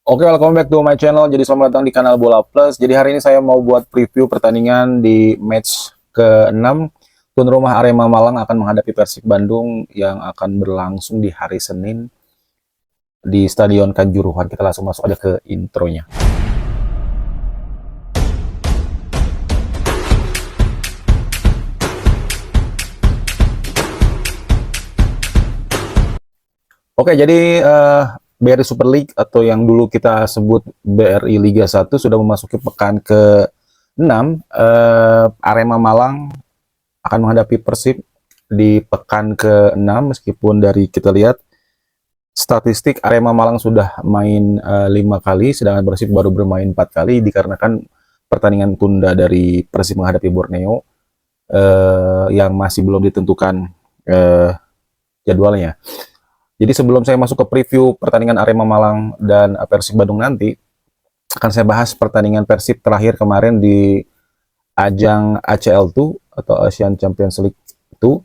Oke, welcome back to my channel. Jadi selamat datang di kanal Bola Plus. Jadi hari ini saya mau buat preview pertandingan di match ke-6. Tuan rumah Arema Malang akan menghadapi Persib Bandung yang akan berlangsung di hari Senin di Stadion Kanjuruhan. Kita langsung masuk aja ke intronya. Oke, jadi BRI Super League atau yang dulu kita sebut BRI Liga 1 sudah memasuki pekan ke-6. Arema Malang akan menghadapi Persib di pekan ke-6, meskipun dari kita lihat statistik Arema Malang sudah main 5 kali, sedangkan Persib baru bermain 4 kali dikarenakan pertandingan tunda dari Persib menghadapi Borneo yang masih belum ditentukan jadwalnya. Jadi sebelum saya masuk ke preview pertandingan Arema Malang dan Persib Bandung nanti, akan saya bahas pertandingan Persib terakhir kemarin di ajang ACL2 atau Asian Champions League itu.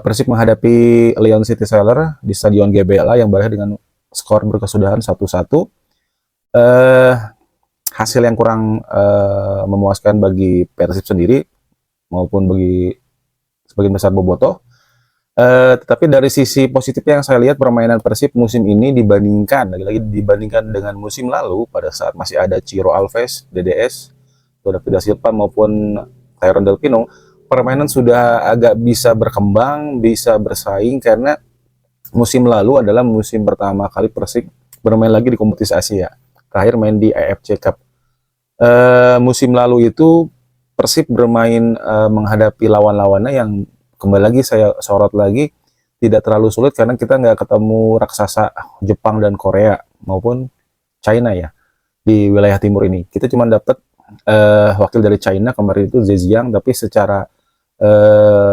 Persib menghadapi Lyon City Seller di Stadion GBLA yang berakhir dengan skor berkesudahan 1-1. Hasil yang kurang memuaskan bagi Persib sendiri maupun bagi sebagian besar bobotoh. Tetapi dari sisi positifnya yang saya lihat, permainan Persib musim ini lagi-lagi dibandingkan dengan musim lalu pada saat masih ada Ciro Alves, DDS, David da Silva maupun Tyrone Del Pino, permainan sudah agak bisa berkembang, bisa bersaing, karena musim lalu adalah musim pertama kali Persib bermain lagi di kompetisi Asia. Terakhir main di AFC Cup. Musim lalu itu Persib bermain menghadapi lawan-lawannya yang kembali lagi saya sorot lagi, tidak terlalu sulit karena kita nggak ketemu raksasa Jepang dan Korea maupun China ya di wilayah timur ini. Kita cuma dapat wakil dari China kemarin itu Zhejiang, tapi secara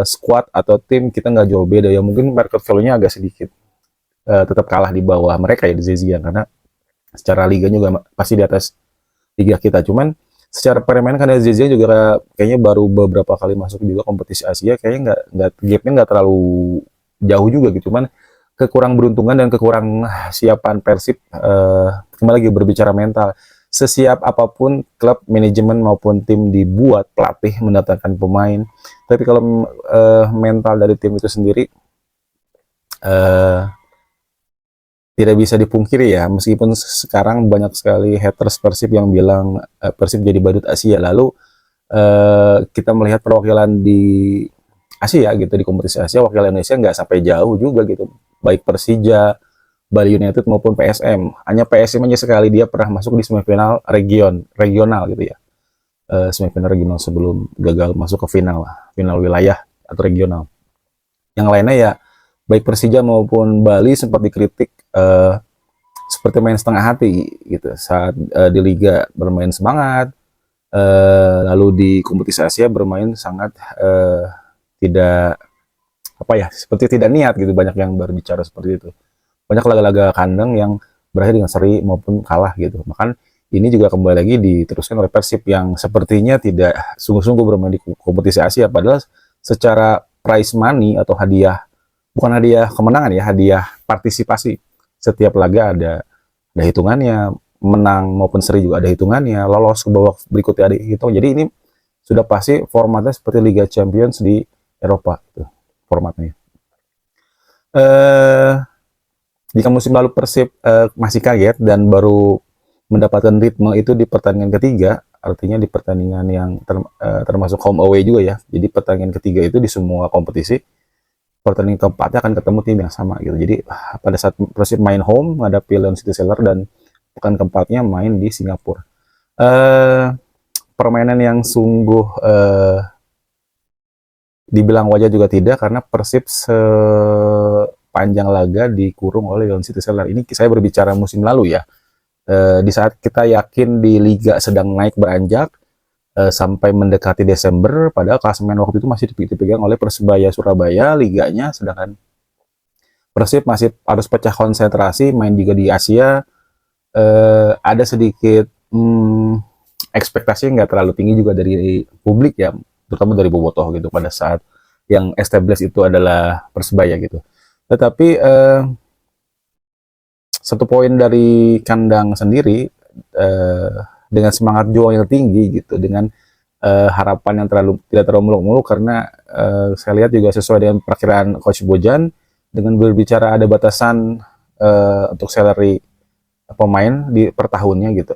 squad atau tim kita nggak jauh beda ya. Mungkin market value-nya agak sedikit tetap kalah di bawah mereka ya di Zhejiang, karena secara liga juga pasti di atas liga kita. Cuman secara permainan kan Zizia juga kayaknya baru beberapa kali masuk juga kompetisi Asia, kayaknya nggak gapnya nggak terlalu jauh juga gitu. Cuman kekurang beruntungan dan kekurang siapan Persib, kembali lagi berbicara mental, sesiap apapun klub, manajemen maupun tim dibuat pelatih mendatangkan pemain, tapi kalau mental dari tim itu sendiri tidak bisa dipungkiri ya, meskipun sekarang banyak sekali haters Persib yang bilang Persib jadi badut Asia. Lalu kita melihat perwakilan di Asia gitu, di kompetisi Asia, wakil Indonesia nggak sampai jauh juga gitu, baik Persija, Bali United maupun PSM. Hanya PSM aja sekali dia pernah masuk di semifinal regional gitu ya, semifinal regional sebelum gagal masuk ke final wilayah atau regional. Yang lainnya ya, baik Persija maupun Bali sempat dikritik seperti main setengah hati gitu saat di liga bermain semangat, lalu di kompetisi Asia bermain sangat tidak apa ya, seperti tidak niat gitu. Banyak yang berbicara seperti itu, banyak laga-laga kandang yang berakhir dengan seri maupun kalah gitu. Bahkan ini juga kembali lagi diteruskan oleh Persib yang sepertinya tidak sungguh-sungguh bermain di kompetisi Asia, padahal secara prize money atau hadiah, bukan hadiah kemenangan ya, hadiah partisipasi, setiap laga ada hitungannya, menang maupun seri juga ada hitungannya, lolos ke babak berikutnya ada hitung. Jadi ini sudah pasti formatnya seperti Liga Champions di Eropa gitu, formatnya. Jika musim lalu Persib masih kaget dan baru mendapatkan ritme itu di pertandingan ketiga, artinya di pertandingan yang termasuk home away juga ya. Jadi pertandingan ketiga itu di semua kompetisi, pertandingan keempatnya akan ketemu tim yang sama gitu. Jadi pada saat Persib main home menghadapi Lyon City Seller, dan pekan keempatnya main di Singapura. Permainan yang sungguh dibilang wajah juga tidak, karena Persib sepanjang laga dikurung oleh Lyon City Seller. Ini saya berbicara musim lalu ya. Di saat kita yakin di liga sedang naik beranjak, sampai mendekati Desember, padahal klasemen waktu itu masih dipegang oleh Persebaya Surabaya liganya, sedangkan Persib masih harus pecah konsentrasi, main juga di Asia. Ada sedikit ekspektasi nggak terlalu tinggi juga dari publik ya, terutama dari bobotoh gitu, pada saat yang established itu adalah Persebaya gitu. Tetapi 1 poin dari kandang sendiri dengan semangat juang yang tinggi gitu, dengan harapan yang tidak terlalu muluk-muluk, karena saya lihat juga sesuai dengan perkiraan Coach Bojan, dengan berbicara ada batasan untuk salary pemain per tahunnya gitu.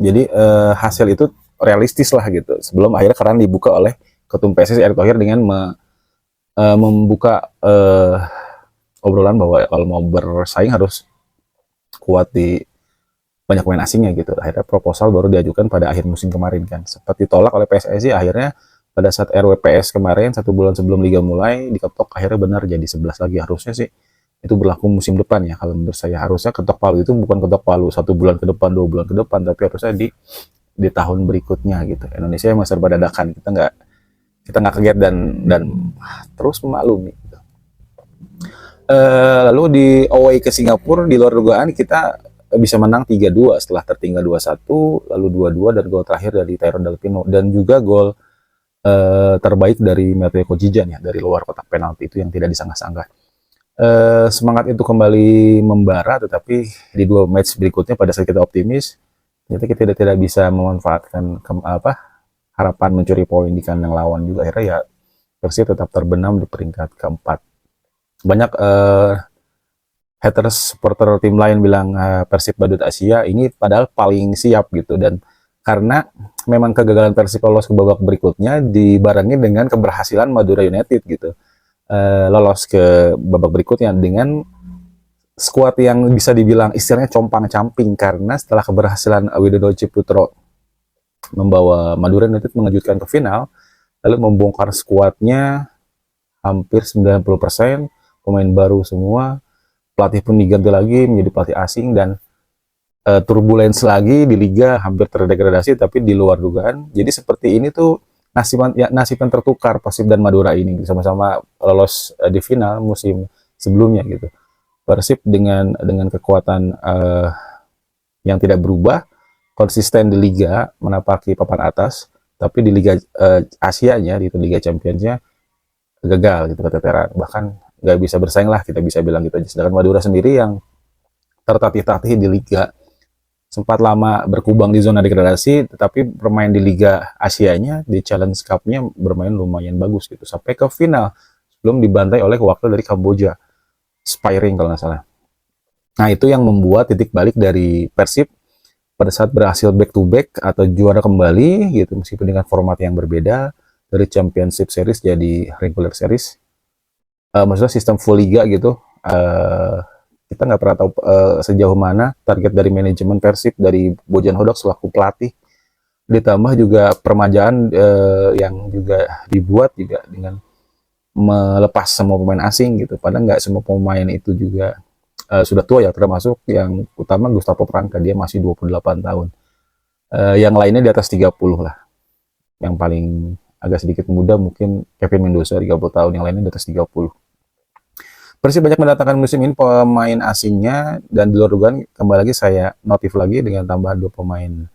Jadi hasil itu realistis lah gitu, sebelum akhirnya keran dibuka oleh Ketum PSSI Erick Thohir dengan membuka obrolan bahwa kalau mau bersaing harus kuat di banyak pemain asingnya gitu. Akhirnya proposal baru diajukan pada akhir musim kemarin kan, sempat ditolak oleh PSSI. Akhirnya pada saat RWPS kemarin 1 bulan sebelum liga mulai diketok, akhirnya benar jadi 11 lagi. Harusnya sih itu berlaku musim depan ya, kalau menurut saya. Harusnya ketok palu itu bukan ketok palu 1 bulan ke depan, 2 bulan ke depan, tapi harusnya di tahun berikutnya gitu. Indonesia emang serba dadakan, kita nggak kaget dan terus memaklumi gitu. Lalu di away ke Singapura, di luar dugaan kita bisa menang 3-2 setelah tertinggal 2-1, lalu 2-2, dan gol terakhir dari Tyrone Delpino, dan juga gol terbaik dari Mateo Kojijan ya, dari luar kotak penalti itu yang tidak disangka-sangka. Semangat itu kembali membara, tetapi di 2 match berikutnya pada saat kita optimis, ternyata kita tidak bisa memanfaatkan harapan mencuri poin di kandang lawan juga. Akhirnya ya Persib tetap terbenam di peringkat keempat. Banyak haters supporter tim lain bilang Persib badut Asia, ini padahal paling siap gitu. Dan karena memang kegagalan Persib lolos ke babak berikutnya dibarengi dengan keberhasilan Madura United gitu, lolos ke babak berikutnya dengan skuad yang bisa dibilang istilahnya compang-camping, karena setelah keberhasilan Widodo Ciputro membawa Madura United mengejutkan ke final, lalu membongkar skuadnya hampir 90%, pemain baru semua, pelatih pun diganti lagi menjadi pelatih asing, dan turbulence lagi di liga, hampir terdegradasi tapi di luar dugaan. Jadi seperti ini tuh nasib yang tertukar Persib dan Madura ini, sama-sama lolos di final musim sebelumnya gitu. Persib dengan kekuatan yang tidak berubah, konsisten di liga menapaki papan atas, tapi di liga Asianya, di Liga Champions-nya gagal gitu keteteran, bahkan nggak bisa bersaing lah, kita bisa bilang gitu aja. Sedangkan Madura sendiri yang tertatih-tatih di liga, sempat lama berkubang di zona degradasi, tetapi bermain di Liga Asianya, di Challenge Cup-nya bermain lumayan bagus gitu, sampai ke final sebelum dibantai oleh wakil dari Kamboja, Spiring kalau nggak salah. Nah itu yang membuat titik balik dari Persib pada saat berhasil back to back atau juara kembali gitu, meskipun dengan format yang berbeda, dari Championship Series jadi Regular Series. Maksudnya sistem full liga gitu. Kita nggak pernah tahu sejauh mana target dari manajemen Persib, dari Bojan Hodak selaku pelatih, ditambah juga permajaan yang juga dibuat juga dengan melepas semua pemain asing gitu. Padahal nggak semua pemain itu juga sudah tua ya, termasuk yang utama Gustavo Pranka, dia masih 28 tahun. Yang lainnya di atas 30 lah. Yang paling agak sedikit muda mungkin Kevin Mendoza 30 tahun, yang lainnya di atas 30. Persib banyak mendatangkan musim ini pemain asingnya, dan di luar dugaan kembali lagi saya notif lagi dengan tambahan 2 pemain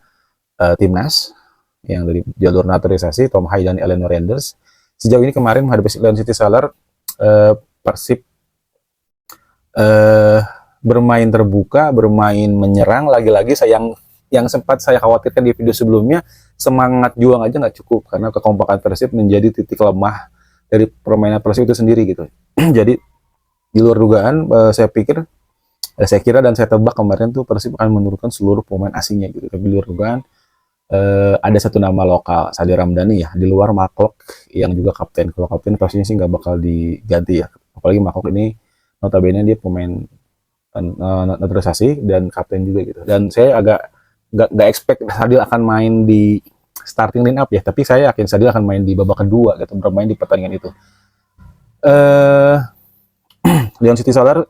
timnas yang dari jalur naturalisasi, Tom Hai dan Eleanor Renders. Sejauh ini kemarin menghadapi Leon City Salar, Persib bermain terbuka, bermain menyerang. Lagi-lagi yang sempat saya khawatirkan di video sebelumnya, semangat juang aja nggak cukup, karena kekompakan Persib menjadi titik lemah dari permainan Persib itu sendiri gitu. Jadi di luar dugaan, saya kira dan saya tebak kemarin tuh Persib akan menurunkan seluruh pemain asingnya gitu. Tapi di luar dugaan ada satu nama lokal, Sadi Ramdhani ya, di luar Maklok yang juga kapten. Kalau kapten pastinya sih nggak bakal diganti ya, apalagi Maklok ini notabene dia pemain naturalisasi dan kapten juga gitu. Dan saya agak nggak expect Sadil akan main di starting line up ya, tapi saya yakin Sadil akan main di babak kedua gitu, bermain di pertandingan itu. Leon City Solar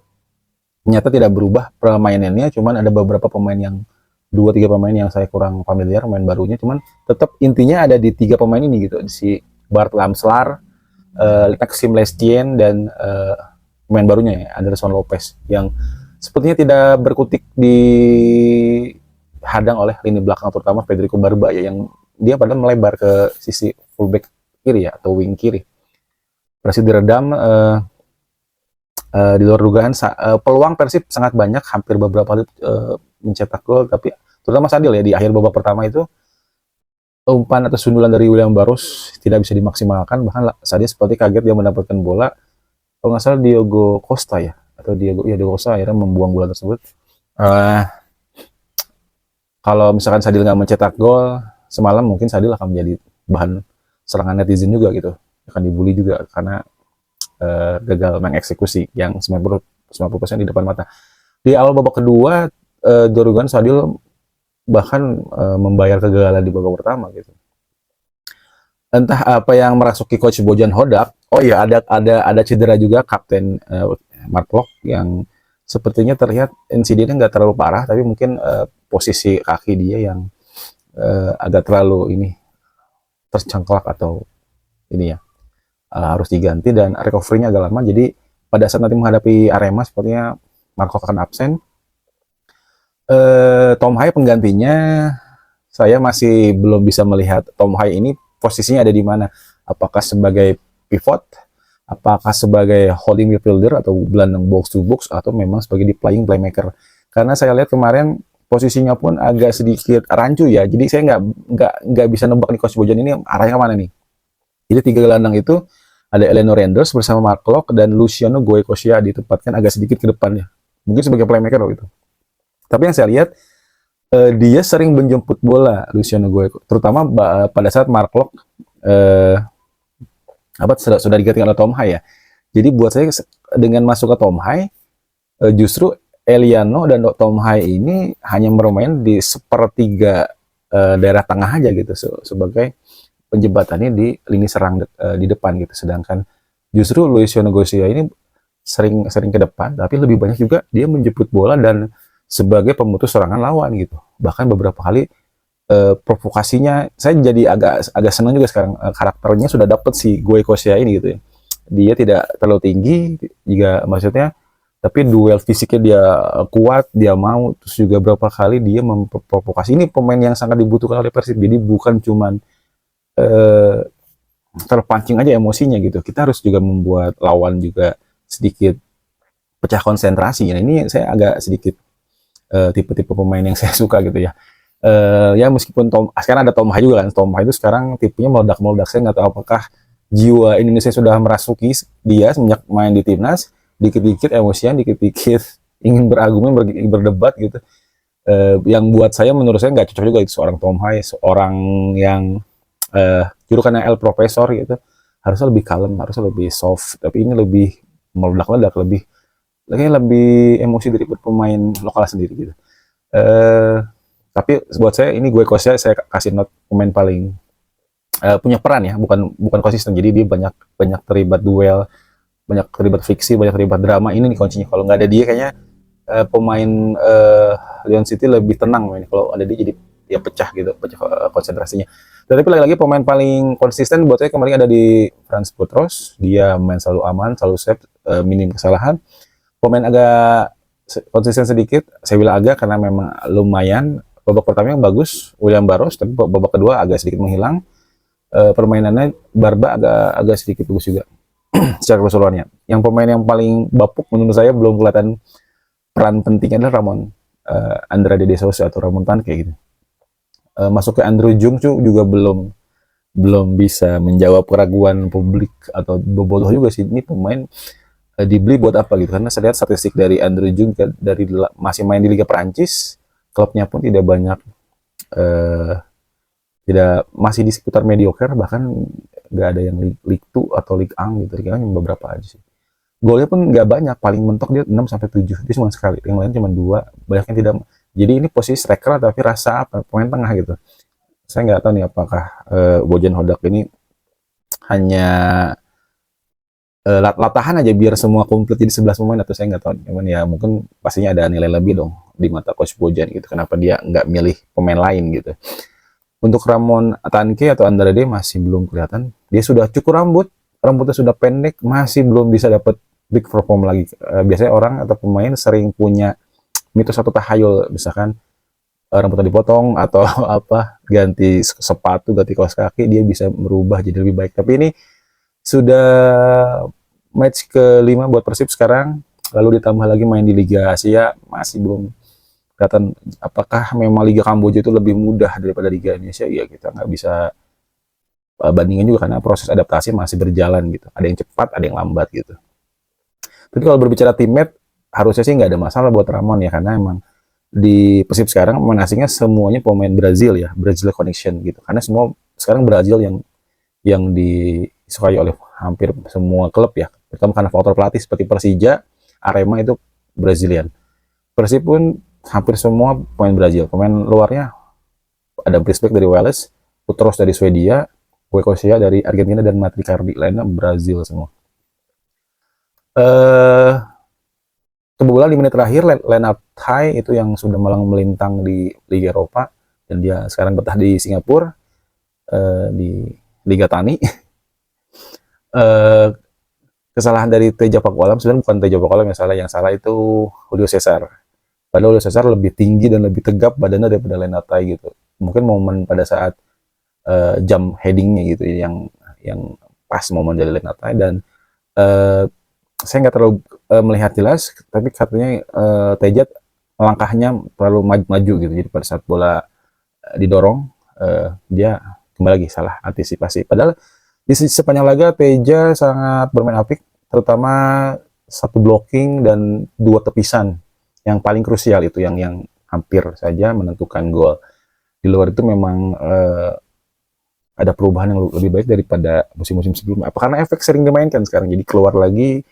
ternyata tidak berubah permainannya, cuman ada beberapa pemain yang 2-3 pemain yang saya kurang familiar pemain barunya, cuman tetap intinya ada di 3 pemain ini gitu, si Bart Lamslar, Maxime Lestien, dan pemain barunya ya, Anderson Lopez, yang sepertinya tidak berkutik di hadang oleh lini belakang, terutama Federico Barba ya, yang dia padahal melebar ke sisi fullback kiri ya, atau wing kiri. Berhasil diredam Di luar dugaan, peluang Persib sangat banyak, hampir beberapa kali mencetak gol, tapi terutama Sadil ya di akhir babak pertama itu umpan atau sundulan dari William Barros tidak bisa dimaksimalkan, bahkan Sadil seperti kaget dia mendapatkan bola, kalau nggak salah Diogo Costa ya, atau Diogo Costa akhirnya membuang bola tersebut. Uh, Kalau misalkan Sadil nggak mencetak gol semalam, mungkin Sadil akan menjadi bahan serangan netizen juga gitu, akan dibully juga karena gagal mengeksekusi yang 90% di depan mata. Di awal babak kedua, Dorugan Sadil bahkan membayar kegagalan di babak pertama gitu. Entah apa yang merasuki coach Bojan Hodak. Oh iya, ada cedera juga kapten Mark Locke yang sepertinya terlihat insidennya nggak terlalu parah, tapi mungkin posisi kaki dia yang agak terlalu ini tercengklak atau ini ya, harus diganti dan recovery-nya agak lama. Jadi pada saat nanti menghadapi Arema sepertinya Mark Locke akan absen. Tom Hai penggantinya, saya masih belum bisa melihat Tom Hai ini posisinya ada di mana. Apakah sebagai pivot, apakah sebagai holding midfielder atau gelandang box to box, atau memang sebagai di playing playmaker. Karena saya lihat kemarin posisinya pun agak sedikit rancu ya. Jadi saya nggak bisa nebak nih coach Bojan ini arahnya kemana nih. Jadi 3 gelandang itu ada Eleanor Renders bersama Mark Locke dan Luciano Goycochea ditempatkan agak sedikit ke depannya. Mungkin sebagai playmaker gitu. Tapi yang saya lihat dia sering menjemput bola Luciano Goycochea, terutama pada saat Mark Locke sudah digantikan oleh Tom Hai ya. Jadi buat saya dengan masuk ke Tom Hai, justru Eliano dan Tom Hai ini hanya bermain di sepertiga daerah tengah aja gitu sebagai penjembatannya di lini serang di depan gitu. Sedangkan justru Luciano Goycochea ini sering ke depan, tapi lebih banyak juga dia menjemput bola dan sebagai pemutus serangan lawan gitu. Bahkan beberapa kali provokasinya, saya jadi agak senang juga sekarang, karakternya sudah dapet si Goycochea ini gitu ya. Dia tidak terlalu tinggi juga maksudnya, tapi duel fisiknya dia kuat, dia mau, terus juga berapa kali dia memprovokasi. Ini pemain yang sangat dibutuhkan oleh Persib. Jadi bukan cuman terpancing aja emosinya gitu. Kita harus juga membuat lawan juga sedikit pecah konsentrasi. Nah, ini saya agak sedikit tipe-tipe pemain yang saya suka gitu ya. Ya meskipun sekarang ada Tom Hai juga kan. Tom Hai itu sekarang tipenya meledak-meledak. Saya nggak tahu apakah jiwa Indonesia sudah merasuki dia semenjak main di timnas. Dikit-dikit emosian, dikit-dikit ingin berargumen, berdebat gitu. Yang buat saya, menurut saya nggak cocok juga itu seorang Tom Hai, seorang yang julukannya El Profesor gitu. Harusnya lebih kalem, harusnya lebih soft. Tapi ini lebih meledak-ledak, lebih emosi dari pemain lokal sendiri gitu. Tapi buat saya ini Goycochea saya kasih not pemain paling punya peran ya, bukan konsisten. Jadi dia banyak terlibat duel, banyak terlibat friksi, banyak terlibat drama. Ini nih kuncinya. Kalau nggak ada dia kayaknya pemain Lyon City lebih tenang main. Kalau ada dia jadi ya pecah gitu, pecah konsentrasinya. Tapi lagi-lagi pemain paling konsisten buat saya kemarin ada di Franz Butros. Dia main selalu aman, selalu safe, minim kesalahan. Pemain agak konsisten sedikit, saya bilang agak karena memang lumayan. Babak pertama yang bagus William Barros, tapi babak kedua agak sedikit menghilang. Permainannya Barba agak sedikit bagus juga secara keseluruhannya. Yang pemain yang paling bapuk menurut saya belum kelihatan peran pentingnya adalah Ramon Andrade de Sousa atau Ramon Tanque gitu. Masuk ke Andrew Jungcu juga belum bisa menjawab keraguan publik atau bobotoh juga sih. Ini pemain dibeli buat apa gitu, karena saya lihat statistik dari Andrew Jung dari masih main di Liga Perancis, klubnya pun tidak banyak, tidak, masih di sekitar mediocre, bahkan nggak ada yang League 2 atau League 1 gitu, kayaknya beberapa aja sih. Golnya pun nggak banyak, paling mentok dia 6-7, dia cuma sekali, yang lain cuma 2, banyak yang tidak. Jadi ini posisi striker tapi rasa apa, pemain tengah gitu. Saya nggak tahu nih apakah Bojan Hodak ini hanya latahan aja biar semua komplit jadi 11 pemain, atau saya nggak tahu. Cuman ya mungkin pastinya ada nilai lebih dong di mata coach Bojan gitu. Kenapa dia nggak milih pemain lain gitu. Untuk Ramon Tanque atau Andrade masih belum kelihatan. Dia sudah cukur rambutnya sudah pendek, masih belum bisa dapat big perform lagi. Biasanya orang atau pemain sering punya mitos atau tahayul, misalkan rambutnya dipotong atau apa, ganti sepatu, ganti kaos kaki, dia bisa merubah jadi lebih baik. Tapi ini sudah match kelima buat Persib sekarang, lalu ditambah lagi main di Liga Asia, masih belum kelihatan apakah memang Liga Kamboja itu lebih mudah daripada Liga Indonesia. Ya kita nggak bisa bandingin juga karena proses adaptasi masih berjalan gitu. Ada yang cepat, ada yang lambat gitu. Tapi kalau berbicara teammate, harusnya sih nggak ada masalah buat Ramon ya, karena emang di Persib sekarang pemain asingnya semuanya pemain Brazil ya, Brazil connection gitu. Karena semua sekarang Brazil yang disukai oleh hampir semua klub ya. Pertama karena faktor pelatih seperti Persija, Arema itu Brazilian. Persib pun hampir semua pemain Brazil. Pemain luarnya ada Brisbeck dari Wales, Putros dari Swedia, Goicoechea dari Argentina, dan Matricardi lainnya Brazil semua. Kebetulan di menit terakhir Lennart Hai itu yang sudah malang melintang di Liga Eropa dan dia sekarang betah di Singapura di Liga Tani. Kesalahan dari Teja Pakualam sebenarnya bukan Teja Pakualam yang salah itu Julio Cesar. Padahal Julio Cesar lebih tinggi dan lebih tegap badannya daripada Lennart Hai gitu. Mungkin momen pada saat jam headingnya gitu yang pas momen dari Lennart Hai, dan saya nggak terlalu melihat jelas, tapi katanya Teja langkahnya terlalu maju gitu. Jadi pada saat bola didorong, dia kembali lagi salah antisipasi. Padahal di sepanjang laga Teja sangat bermain apik, terutama satu blocking dan dua tepisan yang paling krusial itu yang hampir saja menentukan gol. Di luar itu memang ada perubahan yang lebih baik daripada musim-musim sebelumnya. Apa karena efek sering dimainkan sekarang, jadi keluar lagi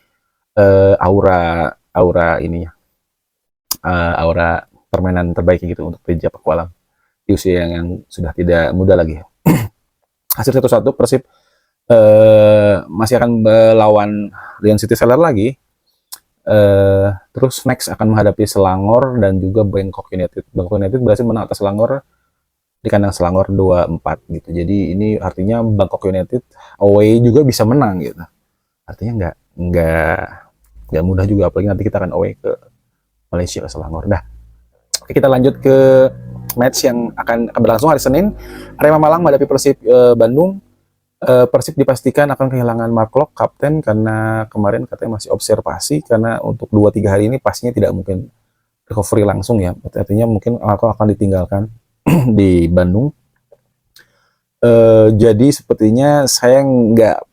aura ininya, aura permainan terbaik gitu untuk Teja Pakualam di usia yang sudah tidak muda lagi. Hasil 1-1, Persib masih akan melawan Lyon City Seller lagi. Terus next akan menghadapi Selangor dan juga Bangkok United. Bangkok United berhasil menang atas Selangor di kandang Selangor 2-4 gitu. Jadi ini artinya Bangkok United away juga bisa menang gitu. Artinya nggak mudah juga, apalagi nanti kita akan away ke Malaysia, ke Selangor. Dah, oke, kita lanjut ke match yang akan berlangsung hari Senin. Arema Malang menghadapi Persib Bandung. Persib dipastikan akan kehilangan Mark Klok, kapten, karena kemarin katanya masih observasi, karena untuk 2-3 hari ini pastinya tidak mungkin recovery langsung ya. Artinya mungkin Mark Klok akan ditinggalkan di Bandung. Jadi sepertinya saya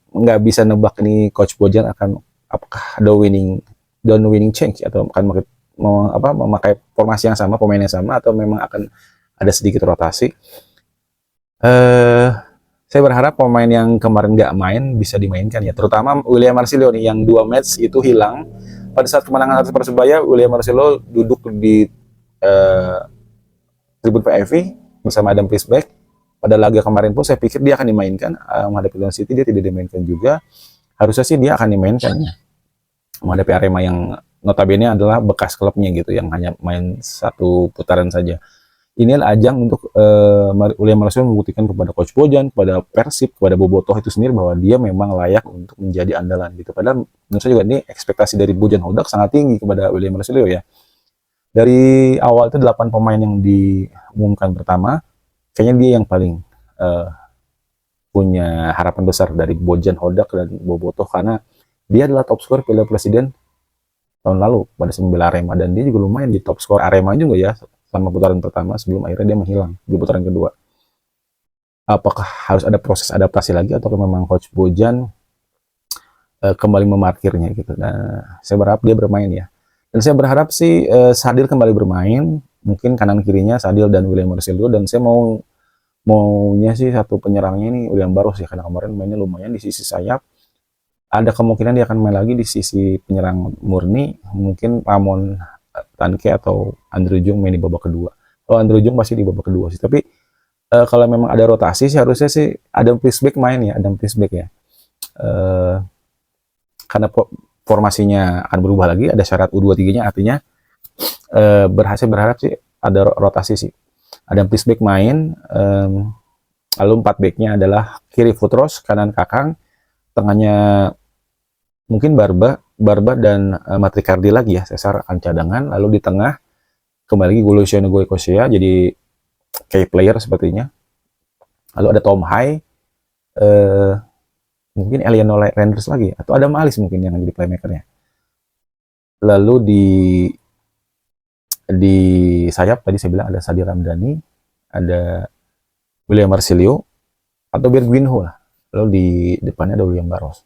nggak bisa nebak ini Coach Bojan akan apakah ada winning change atau akan memakai formasi yang sama, pemain yang sama, atau memang akan ada sedikit rotasi. Saya berharap pemain yang kemarin nggak main bisa dimainkan ya, terutama William Marcelo nih yang 2 match itu hilang. Pada saat kemenangan atas Persebaya, William Marcelo duduk di tribun VIP bersama Adam Prisbeck. Pada laga kemarin pun saya pikir dia akan dimainkan, menghadapi Lyon City dia tidak dimainkan juga. Harusnya sih dia akan dimainkan ya, menghadapi Arema yang notabene adalah bekas klubnya gitu, yang hanya main 1 putaran saja. Ini adalah ajang untuk William Marcelo membuktikan kepada Coach Bojan, kepada Persib, kepada Bobotoh itu sendiri bahwa dia memang layak untuk menjadi andalan gitu. Padahal menurut saya juga ini ekspektasi dari Bojan Hodak sangat tinggi kepada William Marcelo ya. Dari awal itu 8 pemain yang diumumkan pertama, kayaknya dia yang paling punya harapan besar dari Bojan Hodak dan Bobotoh, karena dia adalah top skor Piala Presiden tahun lalu pada membela Arema, dan dia juga lumayan di top skor Arema juga ya selama putaran pertama sebelum akhirnya dia menghilang di putaran kedua. Apakah harus ada proses adaptasi lagi atau memang Coach Bojan kembali memarkirnya gitu? Nah, saya berharap dia bermain ya. Dan saya berharap sih Sadil kembali bermain, mungkin kanan kirinya Sadil dan William Marcelo, dan saya maunya sih satu penyerangnya ini William Barros ya, karena kemarin mainnya lumayan di sisi sayap. Ada kemungkinan dia akan main lagi di sisi penyerang murni, mungkin Ramon Tanke atau Andrew Jung main di babak kedua. Kalau Andrew Jung pasti di babak kedua sih, tapi kalau memang ada rotasi sih harusnya sih Adam Prisbeck main ya, Adam Prisbeck ya. Karena formasinya akan berubah lagi, ada syarat U23-nya, artinya berharap sih ada rotasi sih. Adam Prisbeck main, lalu 4 back-nya adalah kiri Futros, kanan Kakang, tengahnya mungkin Barba dan Matricardi lagi ya, Cesar akan cadangan, lalu di tengah kembali lagi Luciano Goicoechea jadi key player sepertinya. Lalu ada Tom Hai, mungkin Eliano Renders lagi, atau Adam Alis mungkin yang jadi playmakernya. Lalu di sayap tadi saya bilang ada Sadi Ramdhani, ada William Marsilio, atau Bergwinho lah. Lalu di depannya ada William Barros.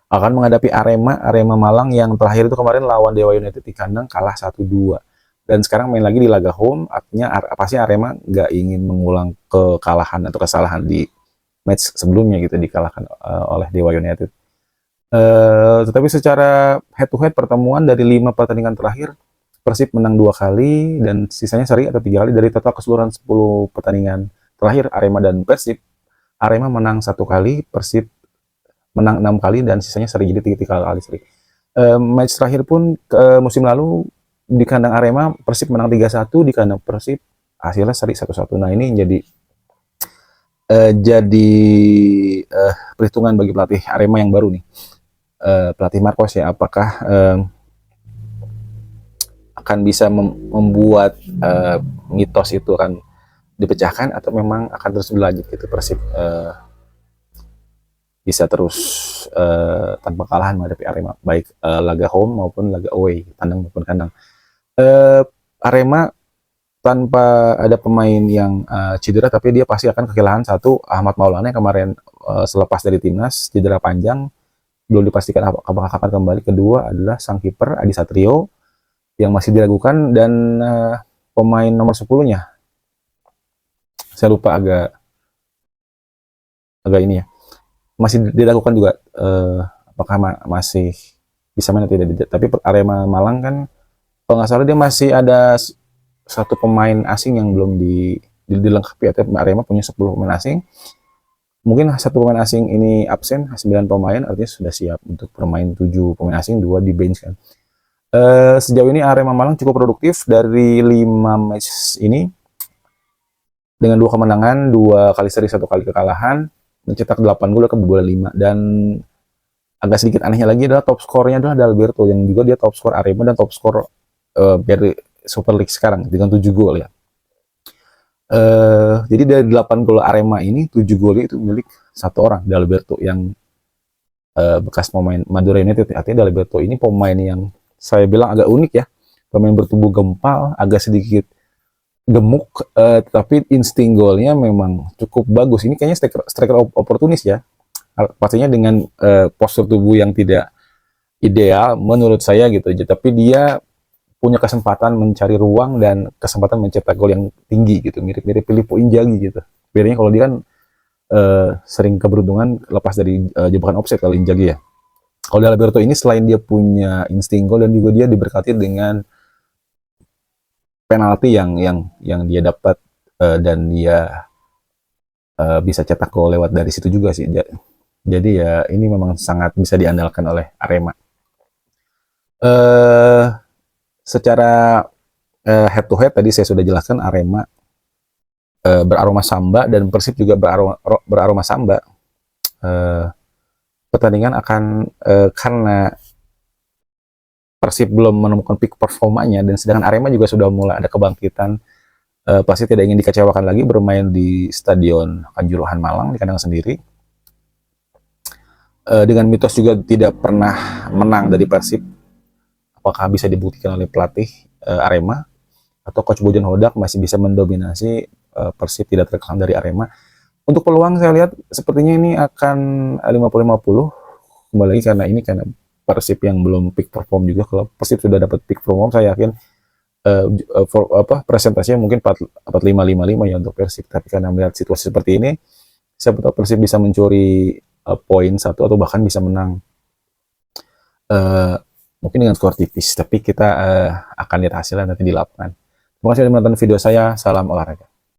Akan menghadapi Arema Malang yang terakhir itu kemarin lawan Dewa United di kandang kalah 1-2. Dan sekarang main lagi di laga home, artinya pasti Arema nggak ingin mengulang kekalahan atau kesalahan di match sebelumnya gitu, dikalahkan oleh Dewa United. Tetapi secara head to head pertemuan dari 5 pertandingan terakhir, Persib menang 2 kali dan sisanya seri atau 3 kali. Dari total keseluruhan 10 pertandingan terakhir Arema dan Persib, Arema menang 1 kali, Persib menang 6 kali dan sisanya seri, jadi 3 kali seri. Match terakhir pun musim lalu di kandang Arema Persib menang 3-1, di kandang Persib hasilnya seri 1-1. Nah, ini jadi perhitungan bagi pelatih Arema yang baru nih, pelatih Marcos ya, apakah akan bisa membuat mitos itu akan dipecahkan atau memang akan terus berlanjut gitu, Persib bisa terus tanpa kalahan menghadapi Arema, baik laga home maupun laga away, tandang maupun kandang. Arema tanpa ada pemain yang cedera, tapi dia pasti akan kehilangan satu, Ahmad Maulana yang kemarin selepas dari timnas cedera panjang, belum dipastikan apakah akan kembali. Kedua adalah sang kiper Adi Satrio yang masih diragukan, dan pemain nomor 10-nya saya lupa, agak ini ya, masih diragukan juga apakah masih bisa main atau tidak. Tapi Arema Malang kan kalau nggak salah dia masih ada satu pemain asing yang belum dilengkapi, atau Arema punya 10 pemain asing. Mungkin satu pemain asing ini absen, 9 pemain artinya sudah siap untuk bermain 7 pemain asing, 2 di bench kan. Sejauh ini Arema Malang cukup produktif dari 5 match ini dengan 2 kemenangan, 2 kali seri, 1 kali kekalahan, mencetak 8 gol, kebobolan 5. Dan agak sedikit anehnya lagi adalah top skornya adalah Dalberto, yang juga dia top skor Arema dan top skor dari Super League sekarang dengan 7 gol ya. Jadi dari 8 gol Arema ini, 7 gol itu milik satu orang, Dalberto, yang bekas pemain Madura United. Artinya Dalberto ini pemain yang saya bilang agak unik ya, pemain bertubuh gempal, agak sedikit gemuk, tapi insting golnya memang cukup bagus. Ini kayaknya striker oportunis ya, pastinya dengan postur tubuh yang tidak ideal menurut saya gitu aja, tapi dia punya kesempatan mencari ruang dan kesempatan mencetak gol yang tinggi gitu, mirip-mirip Filippo Inzaghi gitu. Bedanya kalau dia kan sering keberuntungan lepas dari jebakan offside kalau Inzaghi ya. Kalau Dalberto ini selain dia punya insting gol, dan juga dia diberkati dengan penalti yang dia dapat, dan dia bisa cetak gol lewat dari situ juga sih. Jadi ya ini memang sangat bisa diandalkan oleh Arema. Secara head to head tadi saya sudah jelaskan, Arema beraroma samba dan Persib juga beraroma samba. Pertandingan akan karena Persib belum menemukan peak performanya, dan sedangkan Arema juga sudah mulai ada kebangkitan, pasti tidak ingin dikecewakan lagi bermain di Stadion Kanjuruhan Malang di kandang sendiri. Dengan mitos juga tidak pernah menang dari Persib, apakah bisa dibuktikan oleh pelatih Arema, atau Coach Bojan Hodak masih bisa mendominasi Persib tidak terkesan dari Arema. Untuk peluang saya lihat sepertinya ini akan 50-50, kembali lagi karena Persib yang belum peak perform juga. Kalau Persib sudah dapat peak perform, saya yakin presentasinya mungkin 45-55 ya untuk Persib. Tapi karena melihat situasi seperti ini, siapa tahu Persib bisa mencuri poin 1 atau bahkan bisa menang mungkin dengan skor tipis. Tapi kita akan lihat hasilnya nanti di lapangan. Terima kasih sudah menonton video saya. Salam olahraga.